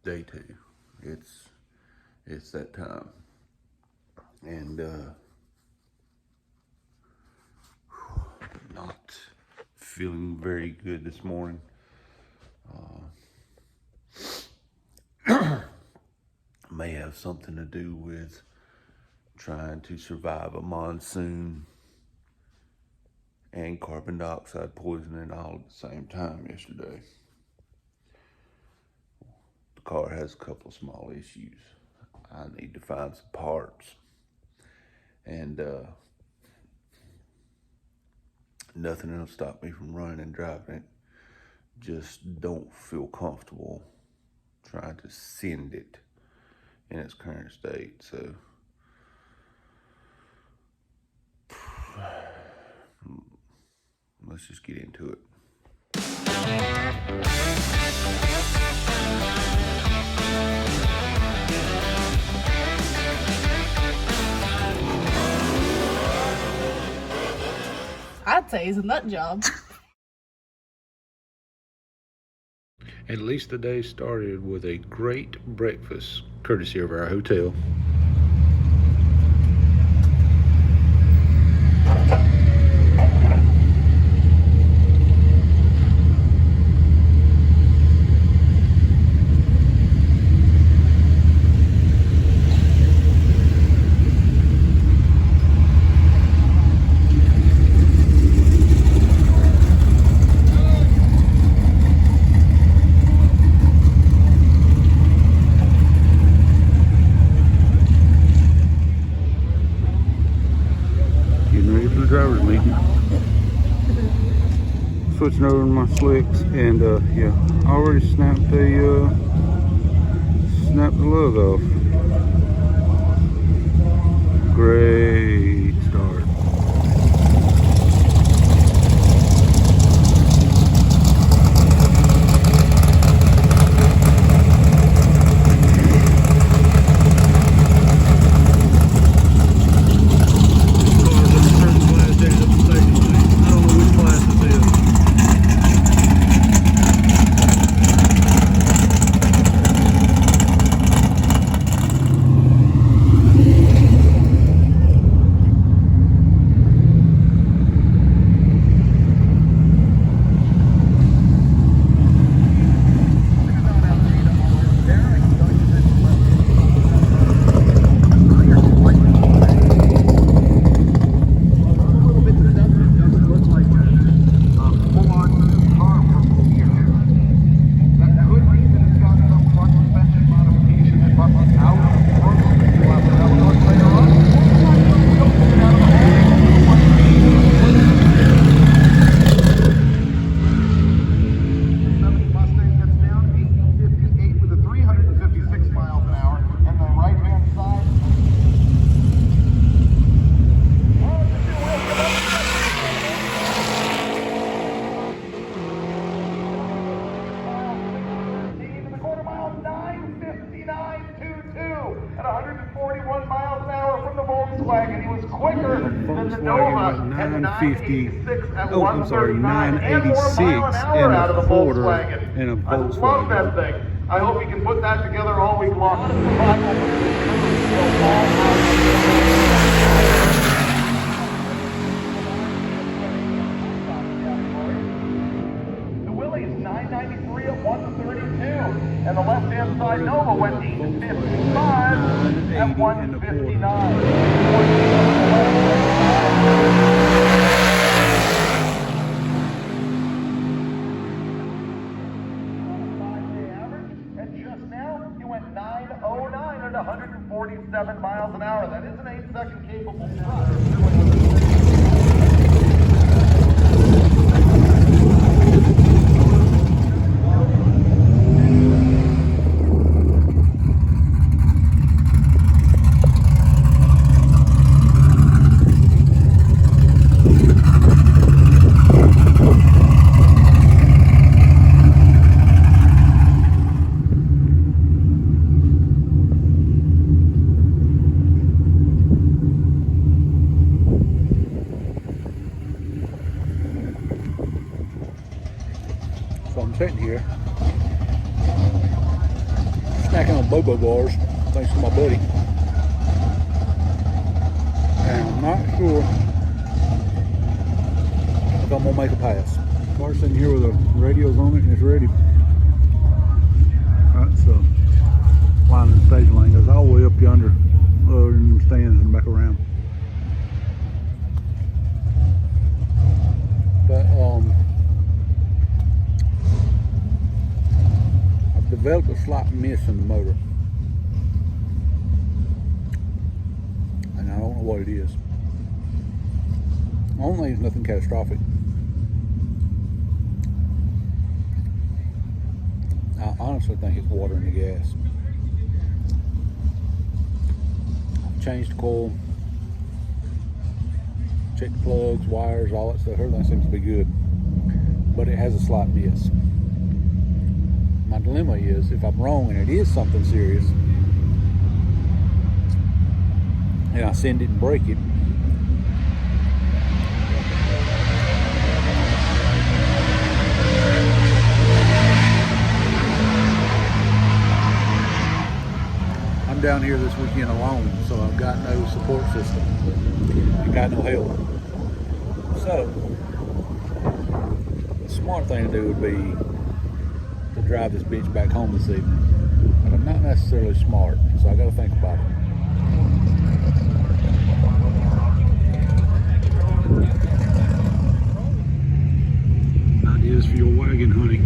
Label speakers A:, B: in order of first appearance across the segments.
A: day two. It's that time, and not feeling very good this morning. May have something to do with trying to survive a monsoon and carbon dioxide poisoning all at the same time yesterday. The car has a couple of small issues. I need to find some parts, and nothing will stop me from running and driving it. Just don't feel comfortable trying to send it in its current state. So let's just get into it.
B: I'd say he's a nut job.
A: At least the day started with a great breakfast, courtesy of our hotel. Driver's meeting. Switching over to my slicks, and yeah, I already snapped the lug off. Great start.
C: Volkswagen. He was quicker than the Nova at 986 at 986 and a quarter
A: in a
C: I love that thing. I hope he can put that together all week long. The Willys 993 at 132, and the left-hand side Nova went 855 at 159. Went 909 at 147 miles an hour. That is an 8-second capable shot.
A: So I'm sitting here
C: snacking on Bobo bars, thanks to my buddy. And I'm not sure if I'm gonna make a pass. Car's sitting here with the radios on it and it's ready. That's line in the stage lane. Goes all the way up yonder, in the stands and back around. But I've developed a slight miss in the motor, and I don't know what it is. Only it's nothing catastrophic. I honestly think it's water in the gas. I've changed the coil, checked the plugs, wires, all that stuff. Everything seems to be good, but it has a slight miss. My dilemma is, if I'm wrong and it is something serious, and I send it and break it, I'm down here this weekend alone, so I've got no support system. I got no help. So, the smart thing to do would be to drive this bitch back home this evening. But I'm not necessarily smart, so I gotta think about it. Ideas for your wagon, honey.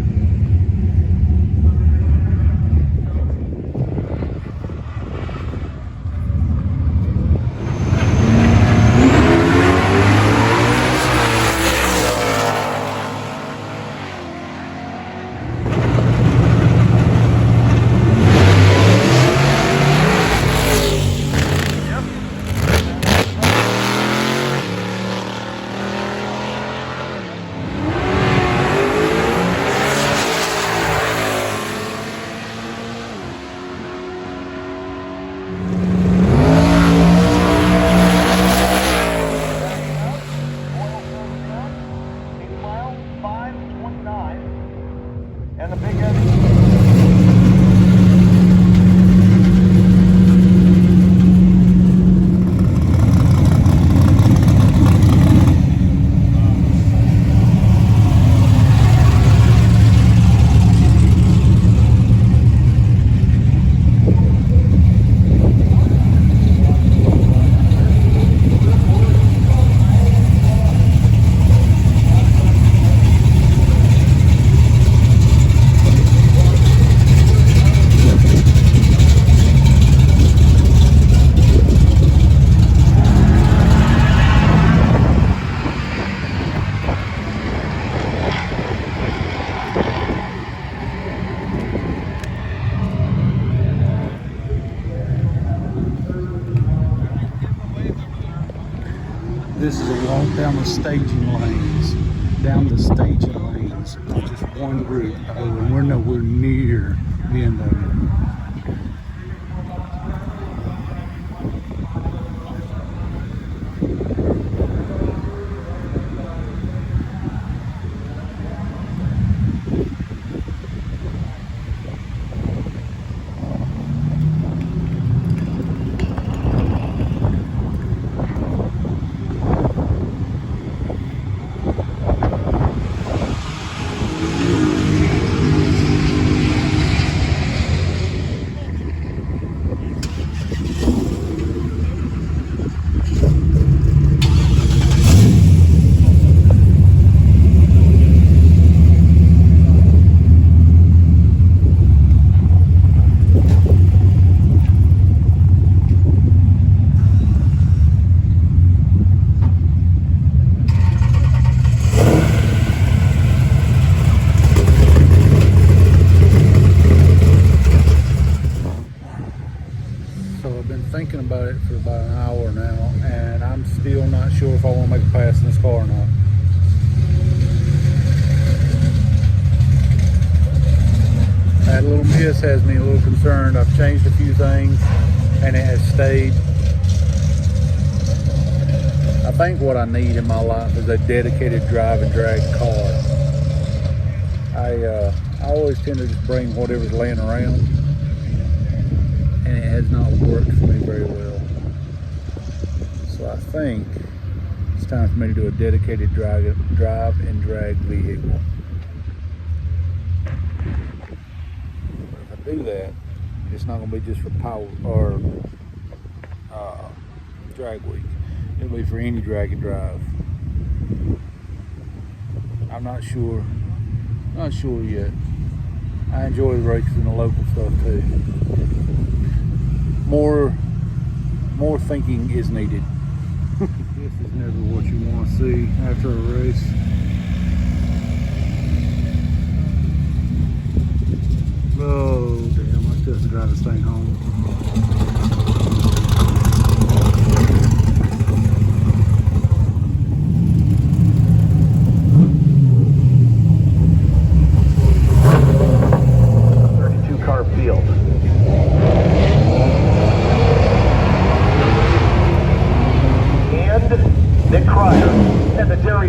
D: And the big end.
C: This is a walk down the staging lanes. Down the staging lanes. Just one route. And we're nowhere near the end of it. Thinking about it for about an hour now, and I'm still not sure if I want to make a pass in this car or not. That little miss has me a little concerned. I've changed a few things and it has stayed. I think what I need in my life is a dedicated drive and drag car. I always tend to just bring whatever's laying around. has not worked for me very well. So I think it's time for me to do a dedicated drive and drag vehicle. But if I do that, it's not going to be just for power or drag week. It'll be for any drag and drive. I'm not sure yet. I enjoy the races and the local stuff too. More thinking is needed. This is never what you want to see after a race. Oh damn, I still have to drive this thing home.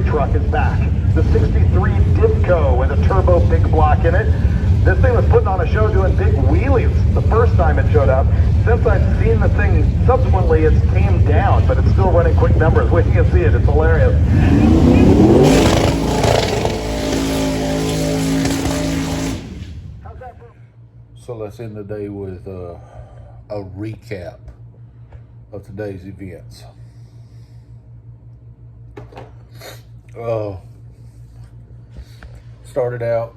D: Truck is back. The 63 Dipco with a turbo big block in it. This thing was putting on a show doing big wheelies the first time it showed up. Since I've seen the thing subsequently, it's tamed down, but it's still running quick numbers. Wait till you see it, it's hilarious. How's that for?
C: So let's end the day with a recap of today's events. Started out,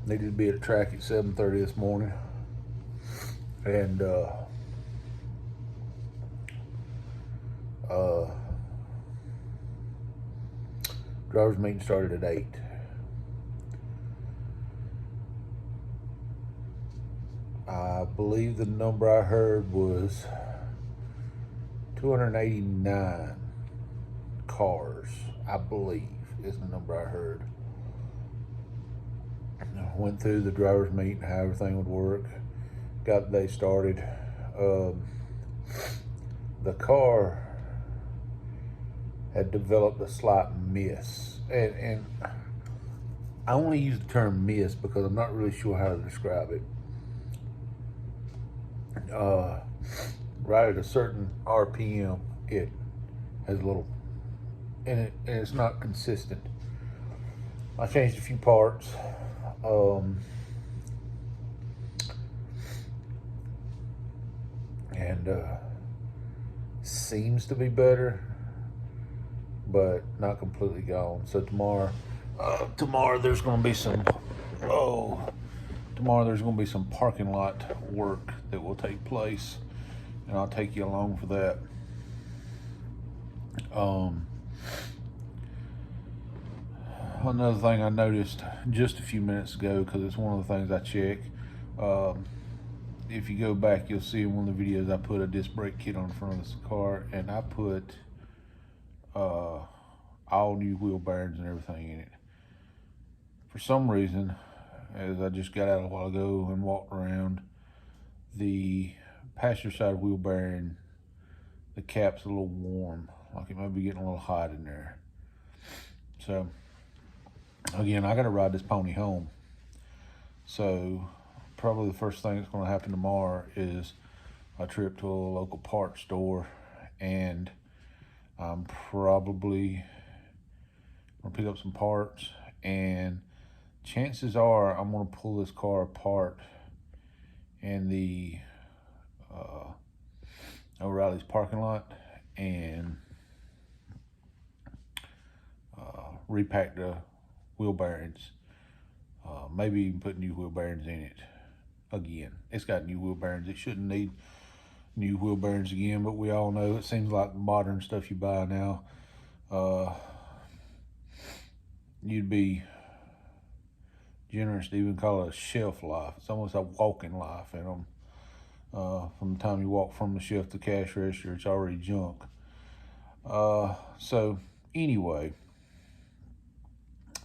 C: needed to be at a track at 7:30 this morning, and driver's meeting started at 8. I believe the number I heard was 289 cars, I believe, is the number I heard. I went through the driver's meeting, how everything would work, got the day started. The car had developed a slight miss, and I only use the term miss because I'm not really sure how to describe it. Right at a certain RPM, it has a little, and it's not consistent. I changed a few parts. Seems to be better, but not completely gone. So tomorrow there's going to be some parking lot work that will take place, and I'll take you along for that. Another thing I noticed just a few minutes ago, because it's one of the things I check, if you go back, you'll see in one of the videos I put a disc brake kit on the front of this car, and I put all new wheel bearings and everything in it. For some reason, as I just got out a while ago and walked around, the passenger side wheel bearing, the cap's a little warm, like it might be getting a little hot in there. So again, I gotta ride this pony home, so probably the first thing that's going to happen tomorrow is a trip to a local parts store, and I'm probably going to pick up some parts, and chances are I'm going to pull this car apart in the O'Reilly's parking lot and repack the wheel bearings, maybe even put new wheel bearings in it. Again, it's got new wheel bearings. It shouldn't need new wheel bearings again, but we all know it seems like modern stuff you buy now, you'd be generous to even call it a shelf life. It's almost a walking life in them. From the time you walk from the shelf to the cash register, it's already junk. So anyway,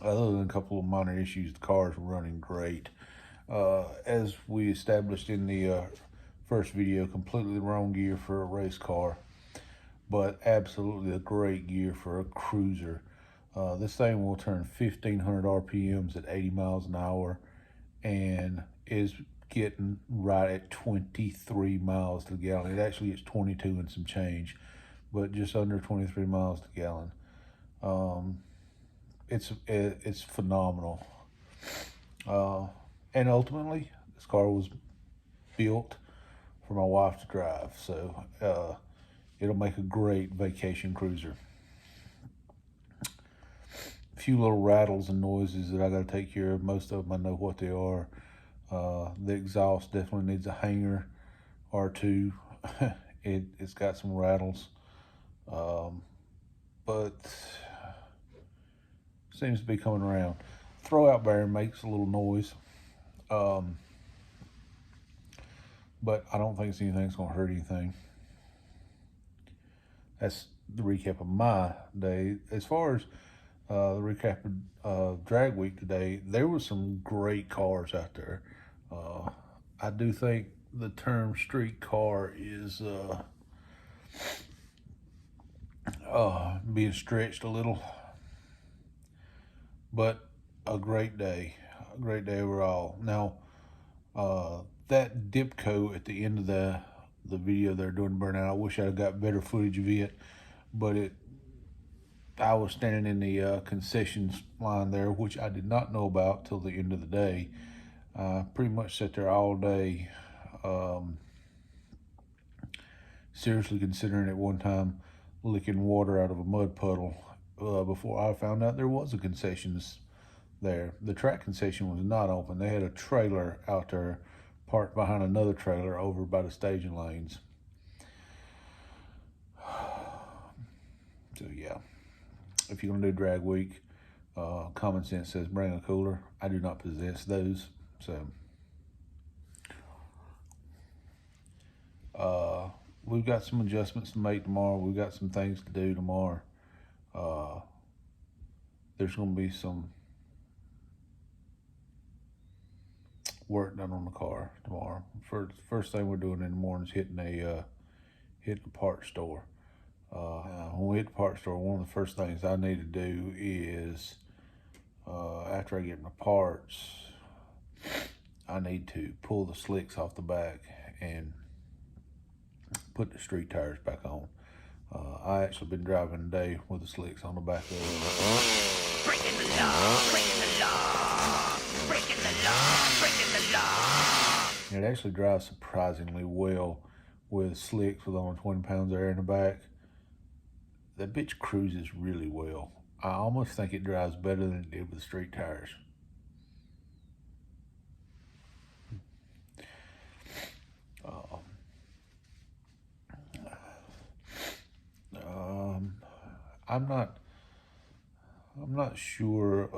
C: other than a couple of minor issues, the car's running great. As we established in the first video, completely the wrong gear for a race car, but absolutely a great gear for a cruiser. This thing will turn 1,500 RPMs at 80 miles an hour and is getting right at 23 miles to the gallon. It actually is 22 and some change, but just under 23 miles to the gallon. It's phenomenal. And ultimately, this car was built for my wife to drive, so it'll make a great vacation cruiser. A few little rattles and noises that I got to take care of. Most of them I know what they are. The exhaust definitely needs a hanger or two. It's got some rattles, but seems to be coming around. Throwout bearing makes a little noise, but I don't think anything's going to hurt anything. That's the recap of my day. As far as the recap of Drag Week today, there were some great cars out there. I do think the term street car is being stretched a little, but a great day overall. Now, that Dipco at the end of the video they're doing burnout, I wish I'd got better footage of it, but I was standing in the concessions line there, which I did not know about till the end of the day. Pretty much sat there all day, seriously considering at one time licking water out of a mud puddle before I found out there was a concessions there. The track concession was not open. They had a trailer out there parked behind another trailer over by the staging lanes. So yeah, if you're gonna do Drag Week, common sense says bring a cooler. I do not possess those, so we've got some adjustments to make tomorrow. We've got some things to do tomorrow. There's gonna be some work done on the car tomorrow. First thing we're doing in the morning is hitting the parts store. When we hit the parts store, one of the first things I need to do is, after I get my parts, I need to pull the slicks off the back and put the street tires back on. I actually been driving today with the slicks on the back of it. Breaking the law, breaking the law, breaking the law, breaking the law. It actually drives surprisingly well with slicks with only 20 pounds of air in the back. That bitch cruises really well. I almost think it drives better than it did with street tires. I'm not sure.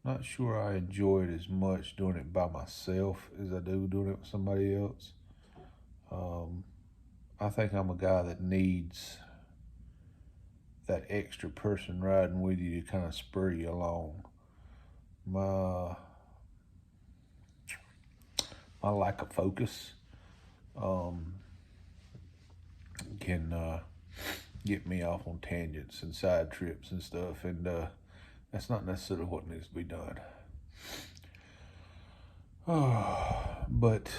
C: Not sure I enjoy it as much doing it by myself as I do doing it with somebody else. I think I'm a guy that needs that extra person riding with you to kind of spur you along. My lack of focus can get me off on tangents and side trips and stuff, and that's not necessarily what needs to be done. But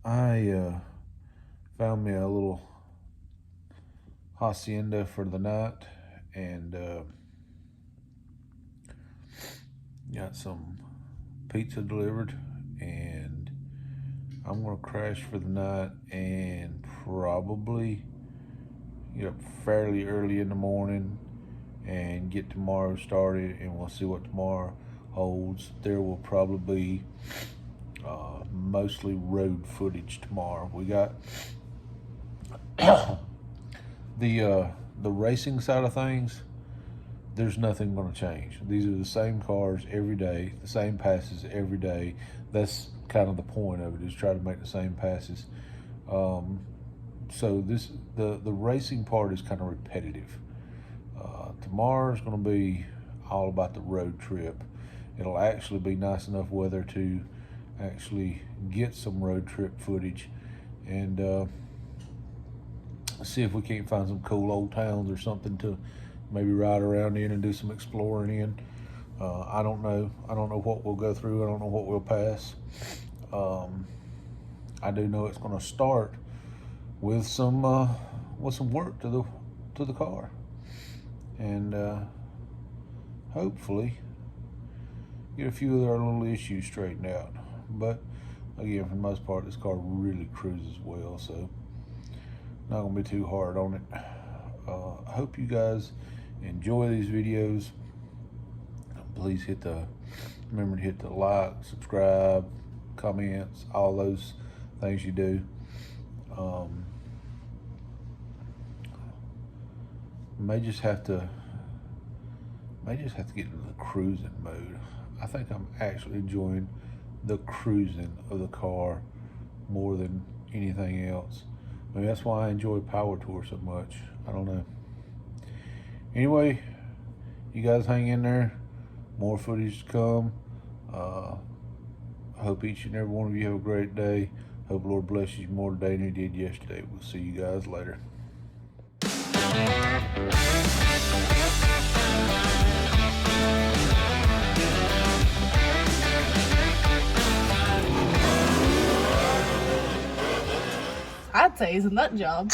C: I found me a little hacienda for the night, and got some pizza delivered, and I'm gonna crash for the night and probably get up fairly early in the morning and get tomorrow started, and we'll see what tomorrow holds. There will probably be mostly road footage tomorrow. We got the racing side of things. There's nothing going to change. These are the same cars every day, the same passes every day. That's kind of the point of it, is try to make the same passes. So the racing part is kind of repetitive. Tomorrow's going to be all about the road trip. It'll actually be nice enough weather to actually get some road trip footage, and see if we can't find some cool old towns or something to maybe ride around in and do some exploring in. I don't know. I don't know what we'll go through. I don't know what we'll pass. I do know it's going to start with some work to the car, and hopefully get a few of our little issues straightened out. But again, for the most part, this car really cruises well, so not gonna be too hard on it. I hope you guys enjoy these videos. Please remember to hit the like, subscribe, comments, all those things you do. May just have to get into the cruising mode. I think I'm actually enjoying the cruising of the car more than anything else. Maybe that's why I enjoy Power Tour so much. I don't know. Anyway, you guys hang in there. More footage to come. I hope each and every one of you have a great day. Hope the Lord blesses you more today than He did yesterday. We'll see you guys later.
B: I'd say it's a nut job.